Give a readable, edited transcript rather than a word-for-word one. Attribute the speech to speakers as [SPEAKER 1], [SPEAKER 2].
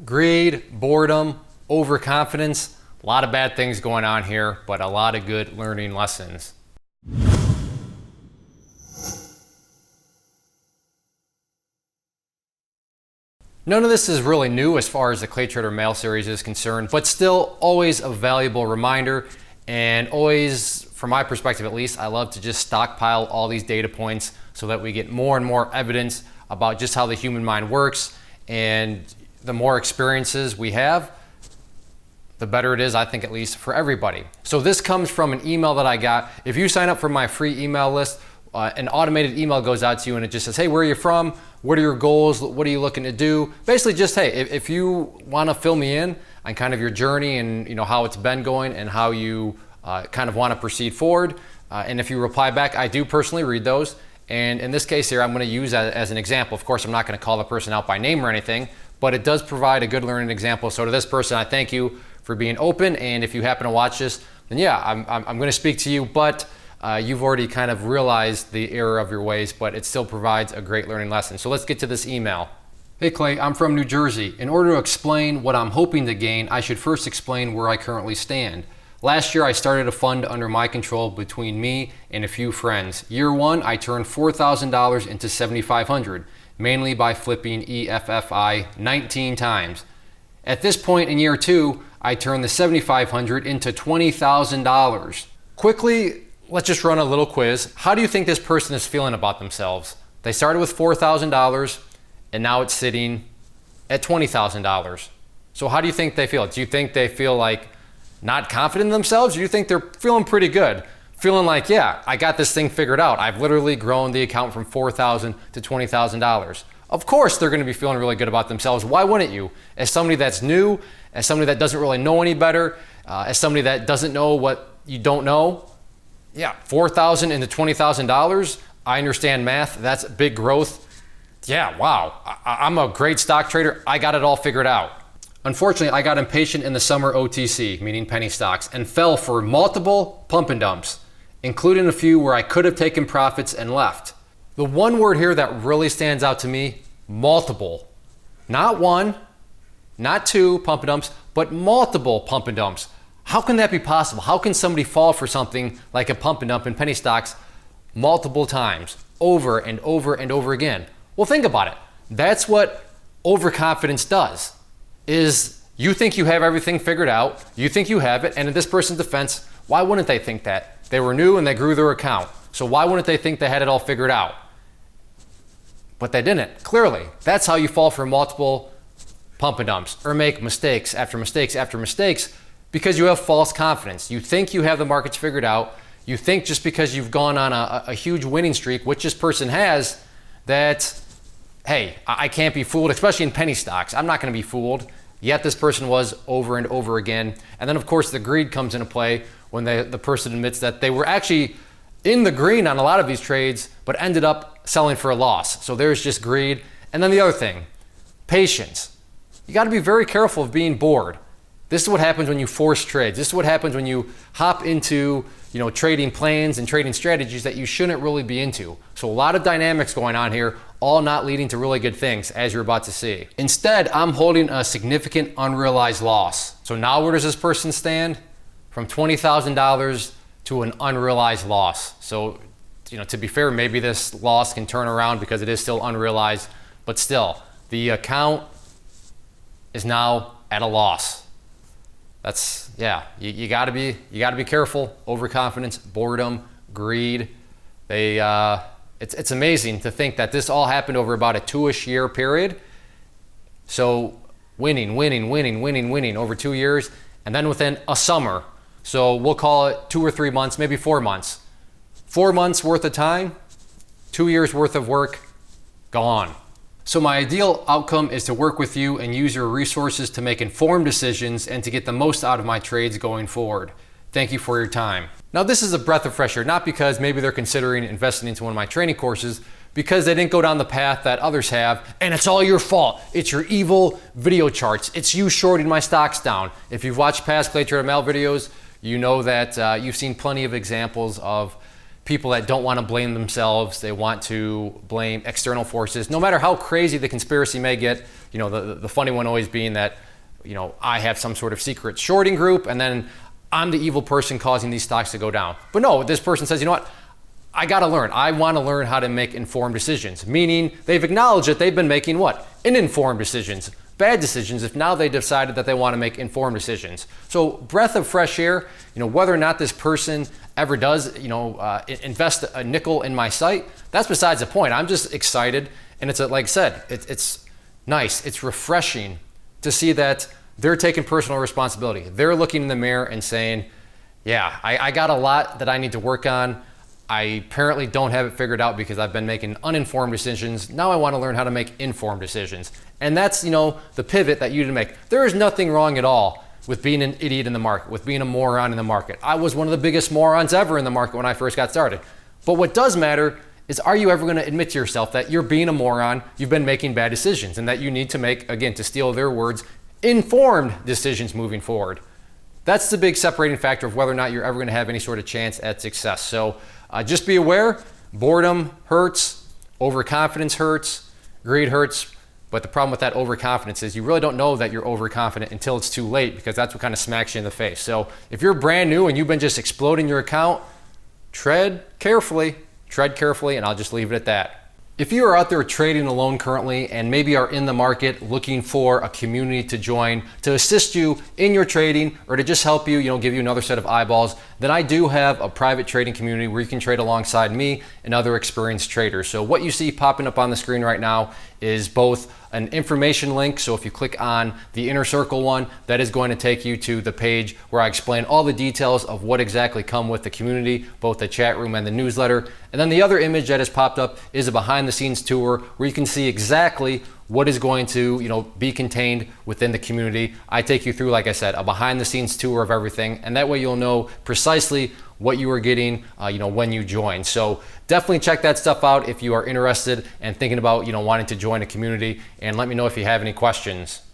[SPEAKER 1] Greed, boredom, overconfidence, a lot of bad things going on here, but a lot of good learning lessons. None of this is really new as far as the ClayTrader mail series is concerned, but still always a valuable reminder, and always, from my perspective at least, I love to just stockpile all these data points so that we get more and more evidence about just how the human mind works, and the more experiences we have, the better it is, I think, at least for everybody. So this comes from an email that I got. If you sign up for my free email list, an automated email goes out to you and it just says, hey, where are you from? What are your goals? What are you looking to do? Basically just, hey, if you want to fill me in on kind of your journey and how it's been going and how you kind of want to proceed forward. And if you reply back, I do personally read those. And in this case here, I'm going to use that as an example. Of course, I'm not going to call the person out by name or anything, but it does provide a good learning example. So to this person, I thank you for being open. And if you happen to watch this, then yeah, I'm going to speak to you, but you've already kind of realized the error of your ways, but it still provides a great learning lesson. So let's get to this email. Hey Clay, I'm from New Jersey. In order to explain what I'm hoping to gain, I should first explain where I currently stand. Last year, I started a fund under my control between me and a few friends. Year one, I turned $4,000 into $7,500, mainly by flipping EFFI 19 times. At this point in year two, I turned the $7,500 into $20,000. Quickly, let's just run a little quiz. How do you think this person is feeling about themselves? They started with $4,000 and now it's sitting at $20,000. So how do you think they feel? Do you think they feel like not confident in themselves? Or do you think they're feeling pretty good? Feeling like, yeah, I got this thing figured out. I've literally grown the account from $4,000 to $20,000. Of course they're going to be feeling really good about themselves. Why wouldn't you? As somebody that's new, as somebody that doesn't really know any better, as somebody that doesn't know what you don't know, yeah, $4,000 into $20,000. I understand math. That's big growth. Yeah, wow. I'm a great stock trader. I got it all figured out. Unfortunately, I got impatient in the summer OTC, meaning penny stocks, and fell for multiple pump and dumps, including a few where I could have taken profits and left. The one word here that really stands out to me, multiple. Not one, not two pump and dumps, but multiple pump and dumps. How can that be possible? How can somebody fall for something like a pump and dump in penny stocks multiple times, over and over and over again? Well, think about it. That's what overconfidence does, is you think you have everything figured out, you think you have it, and in this person's defense, why wouldn't they think that? They were new and they grew their account. So why wouldn't they think they had it all figured out? But they didn't, clearly. That's how you fall for multiple pump and dumps or make mistakes after mistakes after mistakes, because you have false confidence. You think you have the markets figured out. You think just because you've gone on a huge winning streak, which this person has, that, hey, I can't be fooled, especially in penny stocks. I'm not going to be fooled. Yet this person was over and over again. And then, of course, the greed comes into play when the person admits that they were actually in the green on a lot of these trades, but ended up selling for a loss. So there's just greed. And then the other thing, patience. You got to be very careful of being bored. This is what happens when you force trades. This is what happens when you hop into trading plans and trading strategies that you shouldn't really be into. So a lot of dynamics going on here, all not leading to really good things, as you're about to see. Instead, I'm holding a significant unrealized loss. So now where does this person stand? From $20,000 to an unrealized loss. So, to be fair, maybe this loss can turn around because it is still unrealized, but still, the account is now at a loss. That's, yeah, you gotta be careful. Overconfidence, boredom, greed. It's amazing to think that this all happened over about a 2-ish year period. So winning over 2 years, and then within a summer. So we'll call it 2 or 3 months, maybe 4 months. 4 months worth of time, 2 years worth of work, gone. So my ideal outcome is to work with you and use your resources to make informed decisions and to get the most out of my trades going forward. Thank you for your time. Now this is a breath of fresh air, not because maybe they're considering investing into one of my training courses, because they didn't go down the path that others have, and it's all your fault. It's your evil video charts. It's you shorting my stocks down. If you've watched past ClayTrader mail videos, you know that you've seen plenty of examples of people that don't want to blame themselves. They want to blame external forces, no matter how crazy the conspiracy may get. You know, the funny one always being that, you know, I have some sort of secret shorting group and then I'm the evil person causing these stocks to go down. But no, this person says, you know what? I got to learn. I want to learn how to make informed decisions, meaning they've acknowledged that they've been making what? Uninformed decisions, bad decisions, if now they decided that they want to make informed decisions. So breath of fresh air, you know, whether or not this person ever does, you know, invest a nickel in my site, that's besides the point. I'm just excited. And it's like I said, it's nice. It's refreshing to see that they're taking personal responsibility. They're looking in the mirror and saying, yeah, I got a lot that I need to work on. I apparently don't have it figured out because I've been making uninformed decisions. Now I want to learn how to make informed decisions. And that's, you know, the pivot that you need to make. There is nothing wrong at all with being an idiot in the market, with being a moron in the market. I was one of the biggest morons ever in the market when I first got started. But what does matter is, are you ever going to admit to yourself that you're being a moron, you've been making bad decisions, and that you need to make, again, to steal their words, informed decisions moving forward? That's the big separating factor of whether or not you're ever going to have any sort of chance at success. So just be aware, boredom hurts, overconfidence hurts, greed hurts. But the problem with that overconfidence is you really don't know that you're overconfident until it's too late, because that's what kind of smacks you in the face. So if you're brand new and you've been just exploding your account, tread carefully, and I'll just leave it at that. If you are out there trading alone currently and maybe are in the market looking for a community to join to assist you in your trading, or to just help you, give you another set of eyeballs, then I do have a private trading community where you can trade alongside me and other experienced traders. So what you see popping up on the screen right now is both an information link. So if you click on the inner circle one, that is going to take you to the page where I explain all the details of what exactly come with the community, both the chat room and the newsletter. And then the other image that has popped up is a behind the scenes tour where you can see exactly what is going to be contained within the community. I take you through, like I said, a behind the scenes tour of everything, and that way you'll know precisely what you are getting when you join. So definitely check that stuff out if you are interested and thinking about wanting to join a community, and let me know if you have any questions.